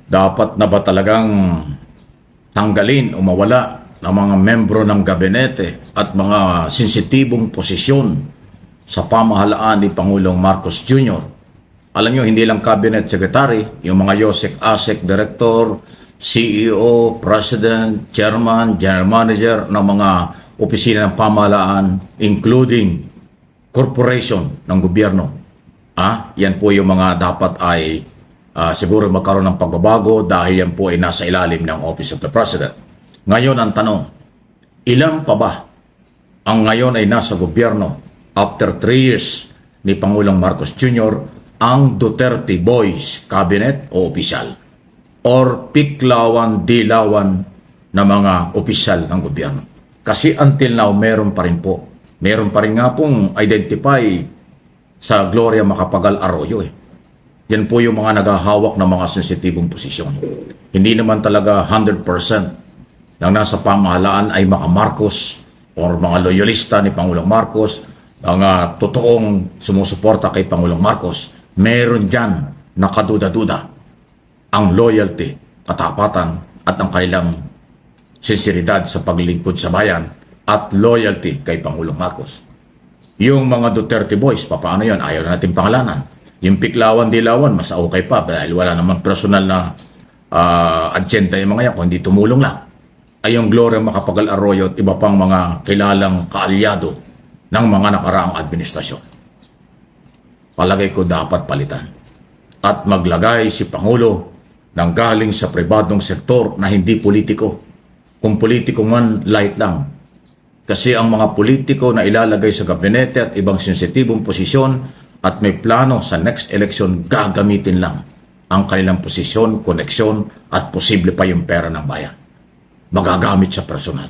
Dapat na ba talagang tanggalin o mawala ng mga membro ng gabinete at mga sensitibong posisyon sa pamahalaan ni Pangulong Marcos Jr.? Alam nyo, hindi lang cabinet secretary, yung mga YOSEC, ASEC, director, CEO, president, chairman, general manager ng mga opisina ng pamahalaan, including corporation ng gobyerno. Yan po yung mga dapat ay siguro magkaroon ng pagbabago dahil yan po ay nasa ilalim ng Office of the President. Ngayon ang tanong, ilan pa ba ang ngayon ay nasa gobyerno after 3 years ni Pangulong Marcos Jr. ang Duterte Boys Cabinet o opisyal or piklawan, dilawan na mga opisyal ng gobyerno? Kasi until now, meron pa rin po. Meron pa rin nga pong identify sa Gloria Macapagal Arroyo Yan po yung mga naghahawak ng mga sensitibong posisyon. Hindi naman talaga 100% ng nasa pamahalaan ay mga Marcos or mga loyalista ni Pangulong Marcos, mga totoong sumusuporta kay Pangulong Marcos. Meron dyan nakaduda-duda ang loyalty, katapatan at ang kanilang sinseridad sa paglilingkod sa bayan at loyalty kay Pangulong Marcos. Yung mga Duterte Boys, paano yan? Ayaw na natin pangalanan. Yung piklawan, dilawan, mas okay pa dahil wala namang personal na agenda yung mga yan, kung hindi tumulong lang. Ay yung Gloria Macapagal Arroyo at iba pang mga kilalang kaalyado ng mga nakaraang administrasyon. Palagay ko dapat palitan. At maglagay si Pangulo ng galing sa pribadong sektor na hindi politiko. Kung politiko man, light lang. Kasi ang mga politiko na ilalagay sa gabinete at ibang sensitibong posisyon at may plano sa next election, gagamitin lang ang kanilang posisyon, koneksyon at posible pa yung pera ng bayan. Magagamit sa personal.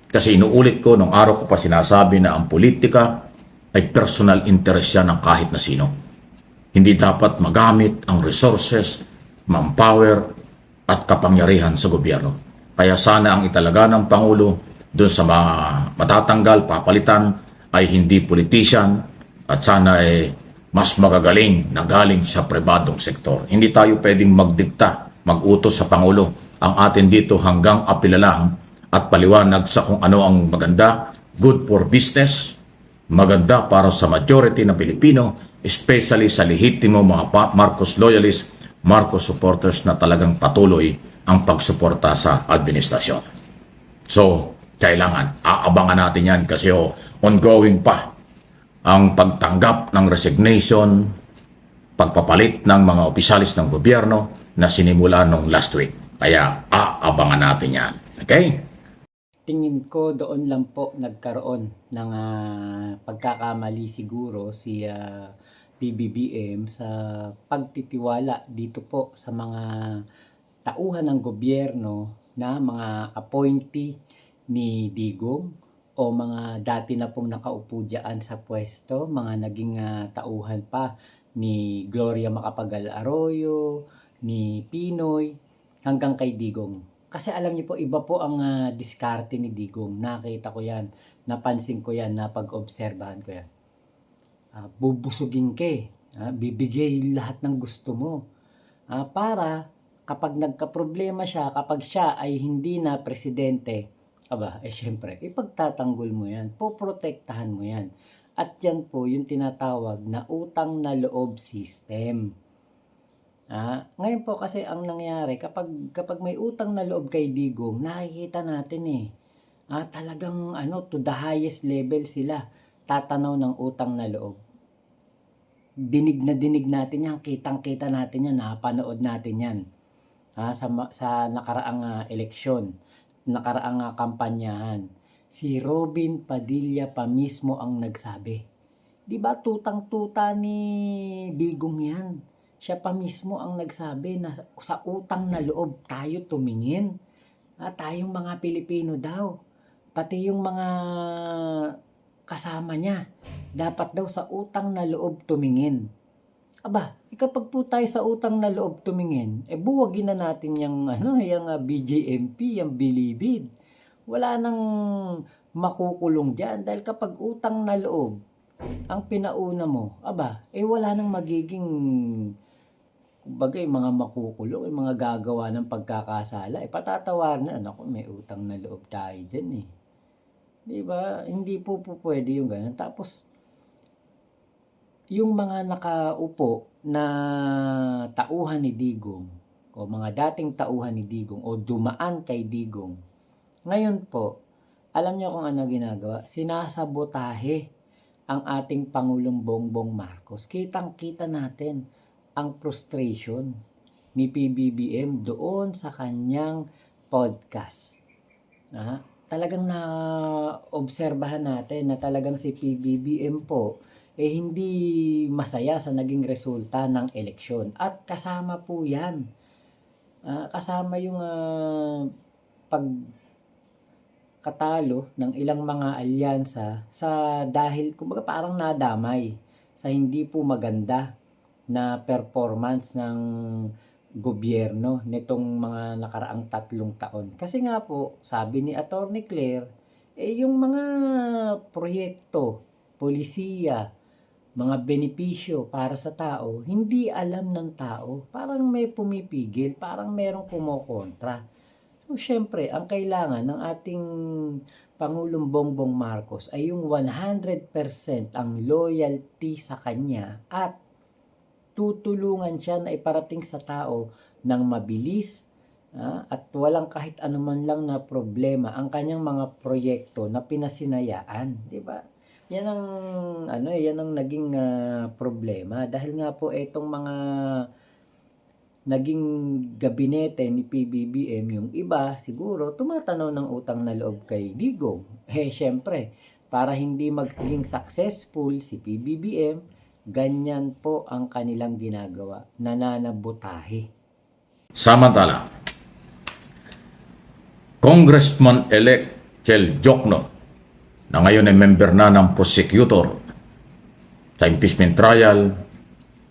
Kasi inuulit ko, nung araw ko pa sinasabi na ang politika ay personal interest yan ng kahit na sino. Hindi dapat magamit ang resources, manpower at kapangyarihan sa gobyerno. Kaya sana ang italaga ng Pangulo doon sa mga matatanggal, papalitan ay hindi politician at sana ay mas magagaling na galing sa pribadong sektor. Hindi tayo pwedeng magdikta, mag-utos sa Pangulo. Ang atin dito hanggang apila lang at paliwanag sa kung ano ang maganda, good for business, maganda para sa majority na Pilipino, especially sa lehitimo mga Marcos loyalists, Marcos supporters na talagang patuloy ang pagsuporta sa administrasyon. So, kailangan, aabangan natin yan kasi ongoing pa ang pagtanggap ng resignation, pagpapalit ng mga opisyalis ng gobyerno na sinimula nung last week. Kaya aabangan natin yan. Okay? Tingin ko doon lang po nagkaroon ng pagkakamali siguro si PBBM sa pagtitiwala dito po sa mga tauhan ng gobyerno na mga appointee ni Digong o mga dati na pong nakaupo dyan sa pwesto, mga naging tauhan pa ni Gloria Macapagal Arroyo, ni Pinoy, hanggang kay Digong. Kasi alam niyo po, iba po ang diskarte ni Digong. Nakita ko yan, napansin ko yan, napag-obserbahan ko yan. Bubusugin ka bibigay lahat ng gusto mo. Para kapag nagka-problema siya, kapag siya ay hindi na presidente, syempre, ipagtatanggol mo yan, poprotektahan mo yan. At yan po yung tinatawag na utang na loob system. Ngayon po kasi ang nangyari, kapag may utang na loob kay Digong, nakikita natin talagang to the highest level sila tatanaw ng utang na loob. Dinig na dinig natin yan, kitang-kita natin yan, napanood natin yan sa nakaraang eleksyon, nakaraang kampanyahan. Si Robin Padilla pa mismo ang nagsabi. Di ba tutang-tuta ni Digong yan? Siya pa mismo ang nagsabi na sa utang na loob tayo tumingin. Tayong mga Pilipino daw. Pati yung mga kasama niya. Dapat daw sa utang na loob tumingin. Kapag po tayo sa utang na loob tumingin, buwagin na natin yung BJMP, yung bilibid. Wala nang makukulong dyan. Dahil kapag utang na loob, ang pinauna mo, wala nang magiging kumbaga yung mga makukulong, yung mga gagawa ng pagkakasala, patatawarin na, naku, may utang na loob tayo dyan eh. Di ba? Hindi po pwede yung ganun. Tapos, yung mga nakaupo na tauhan ni Digong, o mga dating tauhan ni Digong, o dumaan kay Digong, ngayon po, alam niyo kung ano ginagawa? Sinasabotahe ang ating Pangulong Bongbong Marcos. Kitang-kita natin ang frustration ni PBBM doon sa kanyang podcast. Talagang na-obserbahan natin na talagang si PBBM po hindi masaya sa naging resulta ng eleksyon. At kasama po yan. Kasama yung pagkatalo ng ilang mga alyansa sa dahil kumbaga parang nadamay sa hindi po maganda na performance ng gobyerno nitong mga nakaraang 3 taon. Kasi nga po, sabi ni Attorney Claire, yung mga proyekto, polisiya, mga benepisyo para sa tao, hindi alam ng tao. Parang may pumipigil, parang merong kumokontra. So, syempre, ang kailangan ng ating Pangulong Bongbong Marcos ay yung 100% ang loyalty sa kanya at tutulungan siya na iparating sa tao ng mabilis at walang kahit anuman lang na problema ang kanyang mga proyekto na pinasinayaan, di ba? Yan ang yan ang naging problema dahil nga po itong mga naging gabinete ni PBBM, yung iba siguro tumatanaw ng utang na loob kay Digong. Syempre, para hindi maging successful si PBBM, ganyan po ang kanilang ginagawa, nananabotahe. Samantala, Congressman-elect Chel Jokno, na ngayon ay member na ng prosecutor sa impeachment trial,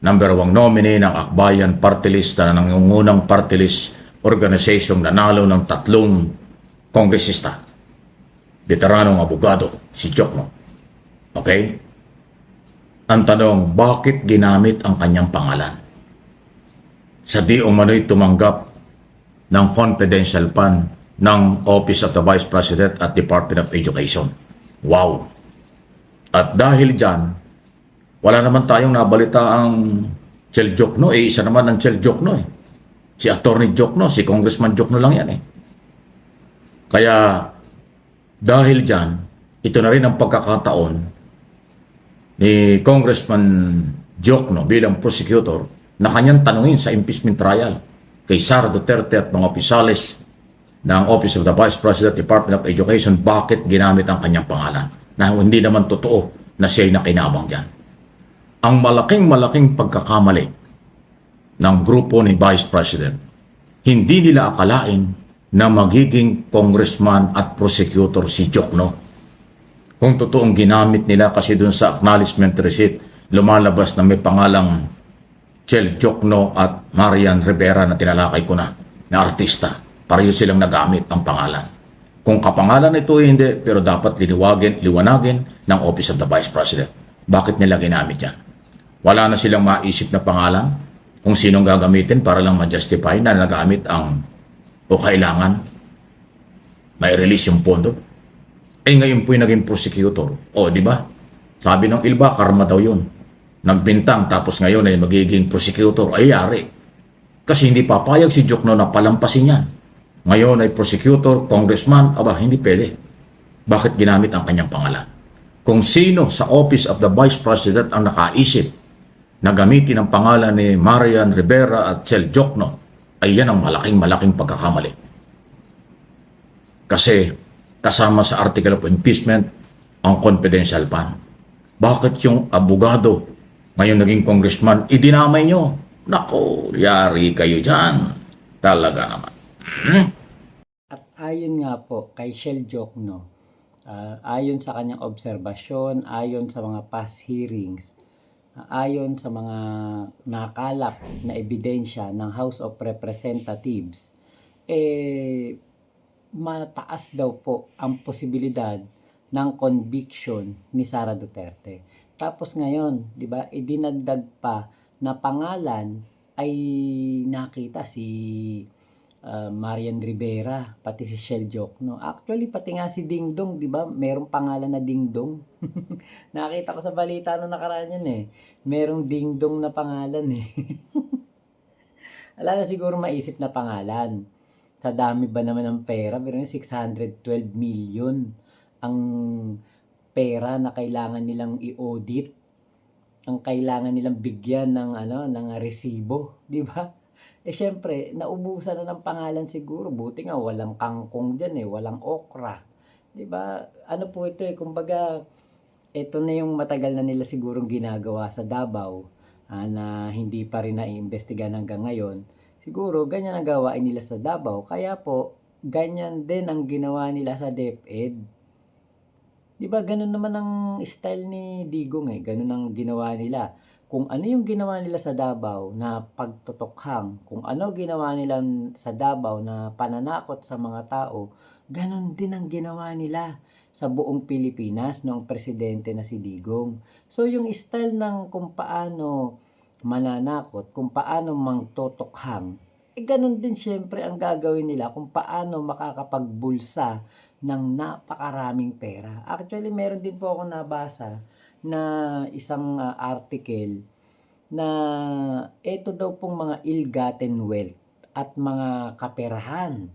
number 1 nominee ng Akbayan Party List na nangungunang party list organization na nanalo ng 3 kongresista. Veteranong abogado si Jokno. Okay? Ang tanong, bakit ginamit ang kanyang pangalan? Sa di umano'y tumanggap ng confidential fund ng Office of the Vice President at Department of Education. Wow! At dahil dyan, wala naman tayong nabalita ang Chel Jokno. Isa naman ang Chel Jokno eh. Si Attorney Jokno, si Congressman Jokno lang yan eh. Kaya, dahil dyan, ito na rin ang pagkakataon ni Congressman Jokno bilang prosecutor na kanyang tanungin sa impeachment trial kay Sara Duterte at mga opisyalis ng Office of the Vice President, Department of Education, bakit ginamit ang kanyang pangalan na hindi naman totoo na siya'y nakinabang dyan. Ang malaking pagkakamali ng grupo ni Vice President, hindi nila akalain na magiging congressman at prosecutor si Jokno. Kung totoong ginamit nila, kasi dun sa acknowledgement receipt, lumalabas na may pangalang Chel Jokno at Marian Rivera na tinalakay ko na artista. Pareho silang nagamit ang pangalan. Kung kapangalan ito hindi, pero dapat liwanagin ng Office of the Vice President. Bakit nila ginamit yan? Wala na silang maisip na pangalan kung sinong gagamitin para lang ma-justify na nagamit ang o kailangan may release yung pondo. Ngayon po yung naging prosecutor. Di ba? Sabi ng iba, karma daw yun. Nagbintang tapos ngayon ay magiging prosecutor. Yari. Kasi hindi papayag si Jokno na palampasin yan. Ngayon ay prosecutor, congressman, hindi pwede. Bakit ginamit ang kanyang pangalan? Kung sino sa Office of the Vice President ang nakaisip na gamitin ang pangalan ni Marian Rivera at Chel Jokno, ay yan ang malaking pagkakamali. Kasi kasama sa Article of Impeachment ang confidential fund. Bakit yung abogado, ngayon naging congressman, idinamay nyo? Nako, yari kayo dyan. Talaga naman. At ayon nga po kay Chel Jokno, ayon sa kanyang obserbasyon, ayon sa mga past hearings, ayon sa mga nakalap na ebidensya ng House of Representatives, mataas daw po ang posibilidad ng conviction ni Sara Duterte. Tapos ngayon, 'di ba, idinagdag pa na pangalan ay nakita si Marian Rivera, pati si Shell Jokno. Actually, pati nga si Dingdong, di ba? Merong pangalan na Dingdong. Nakita ko sa balita nung nakaraan yan eh. Merong Dingdong na pangalan eh. Wala na siguro maisip na pangalan. Sa dami ba naman ng pera? Pero yung 612 million ang pera na kailangan nilang i-audit. Ang kailangan nilang bigyan ng ng resibo, di ba? Eh syempre, naubusan na ng pangalan siguro. Buti nga walang kangkong diyan eh, walang okra. 'Di ba? Ano po ito eh, kumbaga ito na yung matagal na nila sigurong ginagawa sa Davao na hindi pa rin naiimbestigahan hanggang ngayon. Siguro ganyan ang gawain nila sa Davao. Kaya po, ganyan din ang ginawa nila sa DepEd. 'Di ba ganun naman ang style ni Digong eh, ganun ang ginawa nila. Kung ano yung ginawa nila sa Davao na pagtutukhang, kung ano ginawa nila sa Davao na pananakot sa mga tao, ganun din ang ginawa nila sa buong Pilipinas noong presidente na si Digong. So yung style ng kung paano mananakot, kung paano mangtutukhang, ganun din syempre ang gagawin nila kung paano makakapagbulsa ng napakaraming pera. Actually, meron din po ako nabasa na isang article na ito daw pong mga ill-gotten wealth at mga kaperahan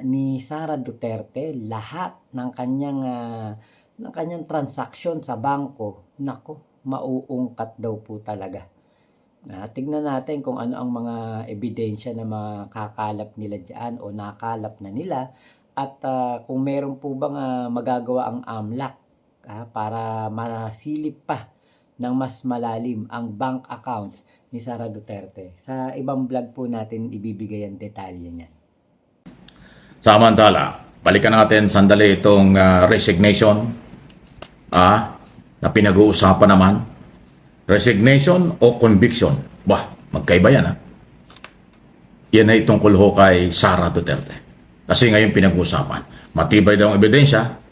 ni Sara Duterte, lahat ng kanyang transaksyon sa bangko, nako, mauungkat daw po talaga. Tignan natin kung ano ang mga ebidensya na makakalap nila diyan o nakalap na nila at kung meron po bang magagawa ang AMLAC para masilip pa ng mas malalim ang bank accounts ni Sara Duterte. Sa ibang vlog po natin ibibigay ang detalye niyan. Samantala, balikan natin sandali itong resignation na pinag-uusapan naman. Resignation o conviction? Bah, magkaiba yan Yan ay tungkol ho kay Sara Duterte. Kasi ngayon pinag-uusapan. Matibay daw ang ebidensya.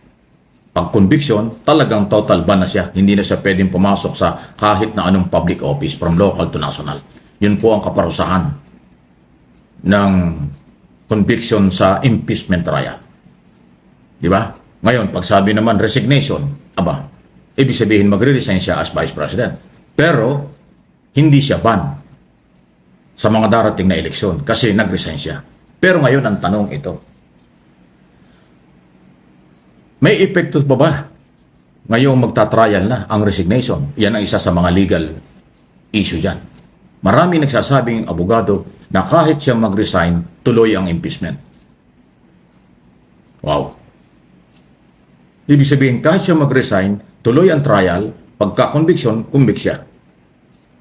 Pag conviction, talagang total ban na siya. Hindi na siya pwedeng pumasok sa kahit na anong public office from local to national. Yun po ang kaparusahan ng conviction sa impeachment trial. Di ba? Ngayon, pag sabi naman resignation, ibig sabihin magre-resign siya as Vice President. Pero, hindi siya ban sa mga darating na eleksyon kasi nag-resign siya. Pero ngayon, ang tanong ito, may epekto ba ngayong magta-trial na ang resignation? Yan ang isa sa mga legal issue dyan. Marami nagsasabing abogado na kahit siya mag-resign, tuloy ang impeachment. Wow. Ibig sabihin, kahit siya mag-resign, tuloy ang trial, pagka-conviction, convict siya.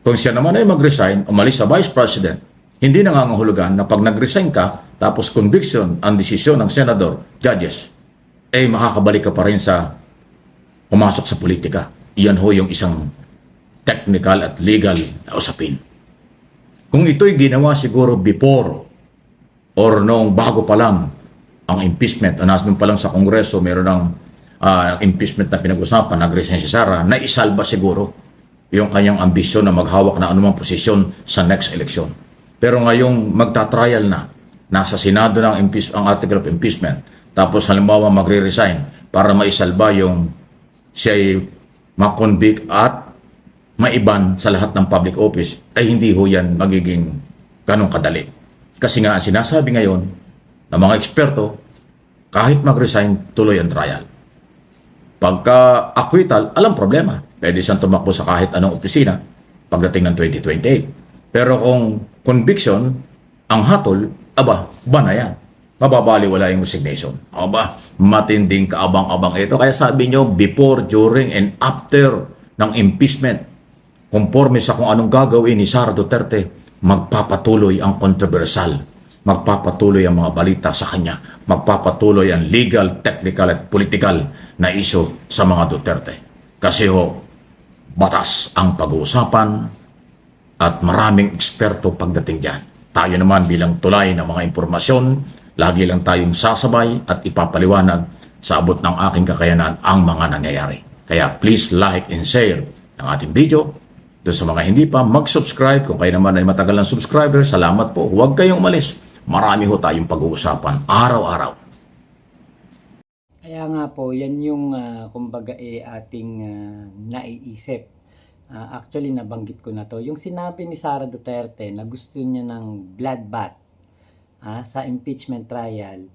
Kung siya naman ay mag-resign, umalis sa Vice President, hindi nangangahulugan na pag nag-resign ka, tapos conviction ang desisyon ng Senador, judges, makakabalik ka pa rin sa pumasok sa politika. Iyan ho yung isang technical at legal na usapin. Kung ito'y ginawa siguro before or noong bago pa lang ang impeachment, o nasun pa lang sa Kongreso, meron ng impeachment na pinag-usapan, nag-resign si Sara, naisalba siguro yung kanyang ambisyon na maghawak na anumang posisyon sa next election. Pero ngayong magta-trial na, nasa Senado ng ang article of impeachment, tapos halimbawa magre-resign para maisalba yung siya'y makonvict at maiban sa lahat ng public office, ay hindi ho yan magiging ganong kadali. Kasi nga, sinasabi ngayon ng mga eksperto, kahit mag-resign, tuloy ang trial. Pagka acquittal, alam problema. Pwede siyang tumakbo sa kahit anong opisina pagdating ng 2028. Pero kung conviction, ang hatol, ban na yan. Mababaliwala yung resignation. Matinding kaabang-abang ito. Kaya sabi nyo, before, during, and after ng impeachment, conforme sa kung anong gagawin ni Sara Duterte, magpapatuloy ang controversial. Magpapatuloy ang mga balita sa kanya. Magpapatuloy ang legal, technical, at political na issue sa mga Duterte. Kasi batas ang pag-uusapan at maraming eksperto pagdating dyan. Tayo naman bilang tulay ng mga impormasyon, lagi lang tayong sasabay at ipapaliwanag sa abot ng aking kakayanan ang mga nangyayari. Kaya please like and share ang ating video. Doon sa mga hindi pa, mag-subscribe. Kung kayo naman ay matagal ng subscriber, salamat po. Huwag kayong umalis. Marami ho tayong pag-uusapan araw-araw. Kaya nga po, yan yung kumbaga ating naiisip. Actually, nabanggit ko na to. Yung sinabi ni Sara Duterte na gusto niya ng bloodbath sa impeachment trial,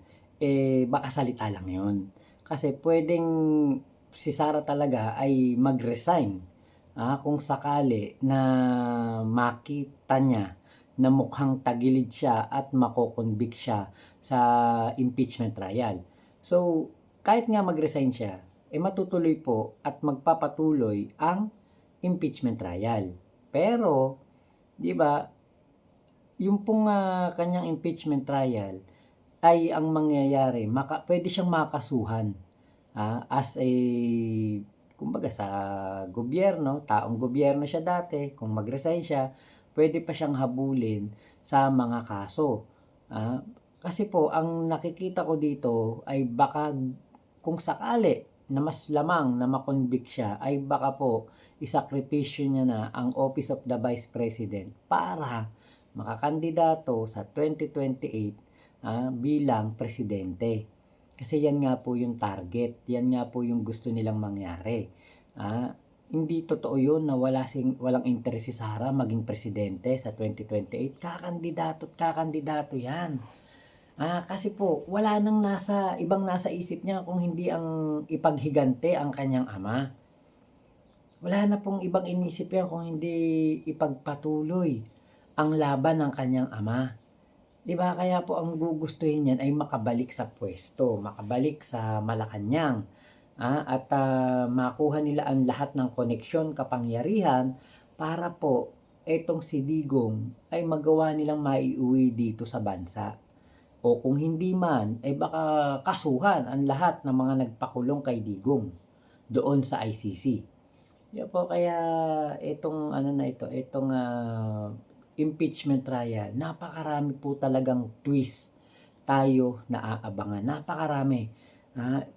baka salita lang yun. Kasi pwedeng si Sara talaga ay mag-resign kung sakali na makita niya na mukhang tagilid siya at makokonvict siya sa impeachment trial. So, kahit nga mag-resign siya, matutuloy po at magpapatuloy ang impeachment trial. Pero, di ba, yung pong kanyang impeachment trial ay ang mangyayari, pwede siyang makasuhan as a, kumbaga sa gobyerno, taong gobyerno siya dati, kung mag-resign siya, pwede pa siyang habulin sa mga kaso. Kasi po, ang nakikita ko dito ay baka kung sakali na mas lamang na makonvict siya, ay baka po isakripisyo niya na ang Office of the Vice President para makakandidato sa 2028 bilang presidente. Kasi yan nga po yung target, yan nga po yung gusto nilang mangyari. Hindi totoo yun na walang interes si Sara maging presidente sa 2028. Kakandidato yan. Kasi po, wala nang ibang nasa isip niya kung hindi ang ipaghigante ang kanyang ama. Wala na pong ibang inisip niya kung hindi ipagpatuloy ang laban ng kanyang ama. Diba? Kaya po ang gugustuhin niyan ay makabalik sa pwesto, makabalik sa Malacanang, at makuha nila ang lahat ng koneksyon, kapangyarihan para po etong si Digong ay magawa nilang maiuwi dito sa bansa. O kung hindi man, ay baka kasuhan ang lahat ng mga nagpakulong kay Digong doon sa ICC. Diba po, kaya itong impeachment trial, napakarami po talagang twist tayo na aabangan. Napakarami.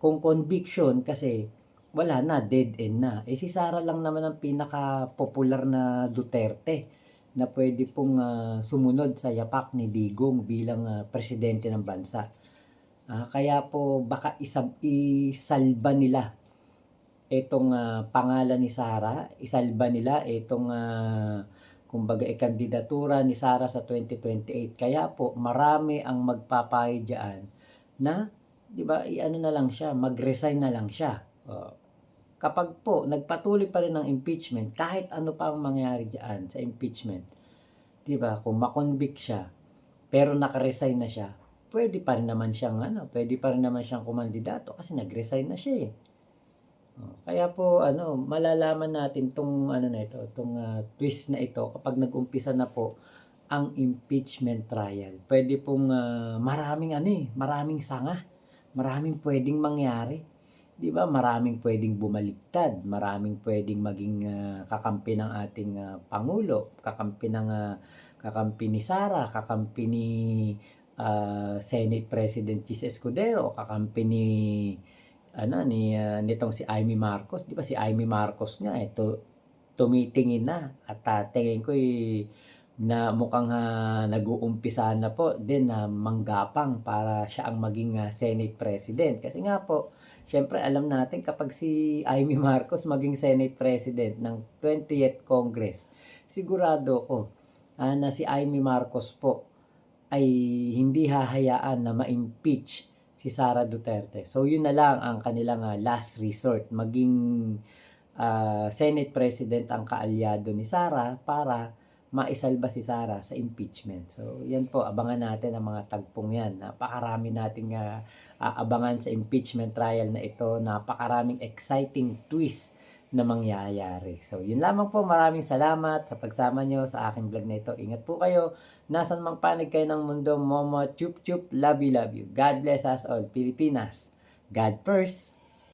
Kung conviction, kasi wala na, dead end na. Si Sara lang naman ang pinaka-popular na Duterte na pwede pong sumunod sa yapak ni Digong bilang presidente ng bansa. Kaya po baka isalba nila itong pangalan ni Sara, isalba nila itong kumbaga kandidatura ni Sara sa 2028. Kaya po marami ang magpapayo diyan na, 'di ba, na lang siya, mag-resign na lang siya. Kapag po nagpatuloy pa rin ng impeachment, kahit ano pa ang mangyari diyan sa impeachment, 'di ba, kung makonvict siya pero naka-resign na siya, pwede pa rin naman siyang kumandidato kasi nag-resign na siya. Kaya po malalaman natin tong twist na ito kapag nag-umpisa na po ang impeachment trial. Pwede pong maraming sanga, maraming pwedeng mangyari. 'Di ba? Maraming pwedeng bumaliktad, maraming pwedeng maging kakampi ng ating pangulo, kakampi ni Sara, kakampi ni Senate President Chis Escudero, kakampi nitong si Amy Marcos. Di ba si Amy Marcos nga tumitingin na at tingin ko na mukhang nag-uumpisa na po din na manggapang para siya ang maging Senate President. Kasi nga po, syempre alam natin kapag si Amy Marcos maging Senate President ng 20th Congress, sigurado ko na si Amy Marcos po ay hindi hahayaan na ma-impeach si Sara Duterte. So yun na lang ang kanilang last resort, maging Senate President ang kaalyado ni Sara para maisalba si Sara sa impeachment. So yan po, abangan natin ang mga tagpong yan. Napakarami nating abangan sa impeachment trial na ito. Napakaraming exciting twist na mangyayari. So yun lamang po, maraming salamat sa pagsama nyo sa aking vlog na ito. Ingat po kayo. Nasan mang panig kayo ng mundo, Momo, chup chup, love you, love you. God bless us all. Pilipinas, God first.